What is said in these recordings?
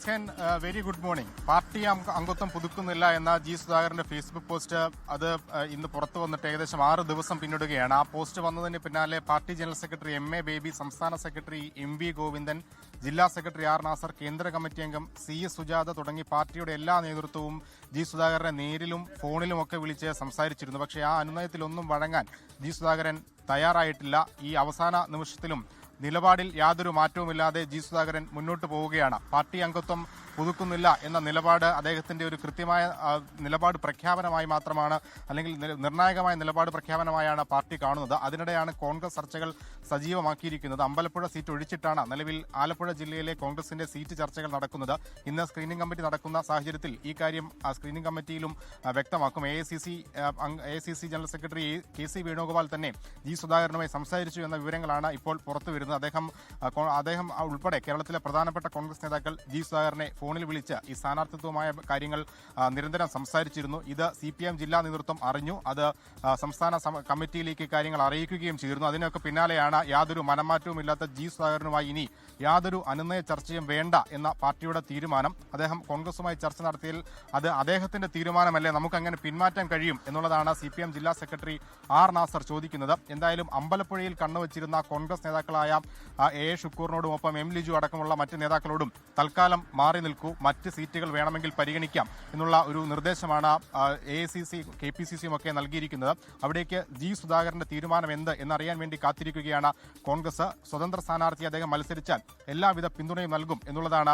എസ്കൻ, very good morning. Party അംഗത്വം പുതുക്കുന്നില്ല എന്ന G സുധാകരന്റെ ഫേസ്ബുക്ക് പോസ്റ്റ് അത് ഇന്ന് പുറത്തു വന്നിട്ട് ഏകദേശം 6 ദിവസം പിന്നിടുകയാണ്. ആ പോസ്റ്റ് വന്നതിന് പിന്നാലെ party general secretary M A baby, സംസ്ഥാന സെക്രട്ടറി എം വി ഗോവിന്ദൻ, ജില്ലാ സെക്രട്ടറി ആർ നാസർ, കേന്ദ്ര കമ്മിറ്റി അംഗം സി എസ് സുജാത തുടങ്ങി പാർട്ടിയുടെ എല്ലാ നേതൃത്വവും ജി സുധാകരനെ നേരിലും ഫോണിലുമൊക്കെ വിളിച്ച് സംസാരിച്ചിരുന്നു. പക്ഷേ ആ അനുനയത്തിലൊന്നും വഴങ്ങാൻ ജി സുധാകരൻ തയ്യാറായിട്ടില്ല. ഈ അവസാന നിമിഷത്തിലും നിലപാടിൽ യാതൊരു മാറ്റവുമില്ലാതെ ജി സുധാകരൻ മുന്നോട്ട് പോവുകയാണ്. പാർട്ടി അംഗത്വം പുതുക്കുന്നില്ല എന്ന നിലപാട് അദ്ദേഹത്തിന്റെ ഒരു കൃത്യമായ നിലപാട് പ്രഖ്യാപനമായി മാത്രമാണ്, അല്ലെങ്കിൽ നിർണായകമായ നിലപാട് പ്രഖ്യാപനമായാണ് പാർട്ടി കാണുന്നത്. അതിനിടെയാണ് കോൺഗ്രസ് ചർച്ചകൾ സജീവമാക്കിയിരിക്കുന്നത്. അമ്പലപ്പുഴ സീറ്റ് ഒഴിച്ചിട്ടാണ് നിലവിൽ ആലപ്പുഴ ജില്ലയിലെ കോൺഗ്രസിന്റെ സീറ്റ് ചർച്ചകൾ നടക്കുന്നത്. ഇന്ന് സ്ക്രീനിംഗ് കമ്മിറ്റി നടക്കുന്ന സാഹചര്യത്തിൽ ഈ കാര്യം സ്ക്രീനിംഗ് കമ്മിറ്റിയിലും വ്യക്തമാക്കും. A I C C general secretary K C Venugopal തന്നെ ജി സുധാകരനുമായി സംസാരിച്ചു എന്ന വിവരങ്ങളാണ് ഇപ്പോൾ പുറത്തു വരുന്നത്. അദ്ദേഹം ഉൾപ്പെടെ കേരളത്തിലെ പ്രധാനപ്പെട്ട കോൺഗ്രസ് നേതാക്കൾ ജി സുധാകരനെ ഫോണിൽ വിളിച്ച് ഈ സ്ഥാനാർത്ഥിത്വമായ കാര്യങ്ങൾ നിരന്തരം സംസാരിച്ചിരുന്നു. ഇത് CPM ജില്ലാ നേതൃത്വം അറിഞ്ഞു. അത് സംസ്ഥാന കമ്മിറ്റിയിലേക്ക് കാര്യങ്ങൾ അറിയിക്കുകയും ചെയ്തിരുന്നു. അതിനൊക്കെ പിന്നാലെയാണ് യാതൊരു മനംമാറ്റവുമില്ലാത്ത ജി സുധാകരനുമായി ഇനി യാതൊരു അനുനയ ചർച്ചയും വേണ്ട എന്ന പാർട്ടിയുടെ തീരുമാനം. അദ്ദേഹം കോൺഗ്രസുമായി ചർച്ച നടത്തിയാൽ അത് അദ്ദേഹത്തിന്റെ തീരുമാനമല്ലേ, നമുക്കങ്ങനെ പിന്മാറ്റാൻ കഴിയും എന്നുള്ളതാണ് CPM ജില്ലാ സെക്രട്ടറി ആർ നാസർ ചോദിക്കുന്നത്. എന്തായാലും അമ്പലപ്പുഴയിൽ കണ്ണുവച്ചിരുന്ന കോൺഗ്രസ് നേതാക്കളായ എ ഷുക്കൂറിനോടും ഒപ്പം എം ലിജു അടക്കമുള്ള മറ്റ് നേതാക്കളോടും തൽക്കാലം മാറി നിൽക്കൂ, മറ്റ് സീറ്റുകൾ വേണമെങ്കിൽ പരിഗണിക്കാം എന്നുള്ള ഒരു നിർദ്ദേശമാണ് AICC KPCC ഒക്കെ നൽകിയിരിക്കുന്നത്. അവിടേക്ക് ജി സുധാകരന്റെ തീരുമാനം എന്ത് എന്നറിയാൻ വേണ്ടി കാത്തിരിക്കുകയാണ് കോൺഗ്രസ്. സ്വതന്ത്ര സ്ഥാനാർത്ഥി അദ്ദേഹം മത്സരിച്ചാൽ എല്ലാവിധ പിന്തുണയും നൽകും എന്നുള്ളതാണ്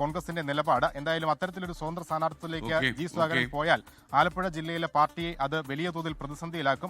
കോൺഗ്രസിന്റെ നിലപാട്. എന്തായാലും അത്തരത്തിലൊരു സ്വതന്ത്ര സ്ഥാനാർത്ഥിയിലേക്ക് ജി സുധാകരൻ പോയാൽ ആലപ്പുഴ ജില്ലയിലെ പാർട്ടിയെ അത് വലിയ തോതിൽ പ്രതിസന്ധിയിലാക്കും.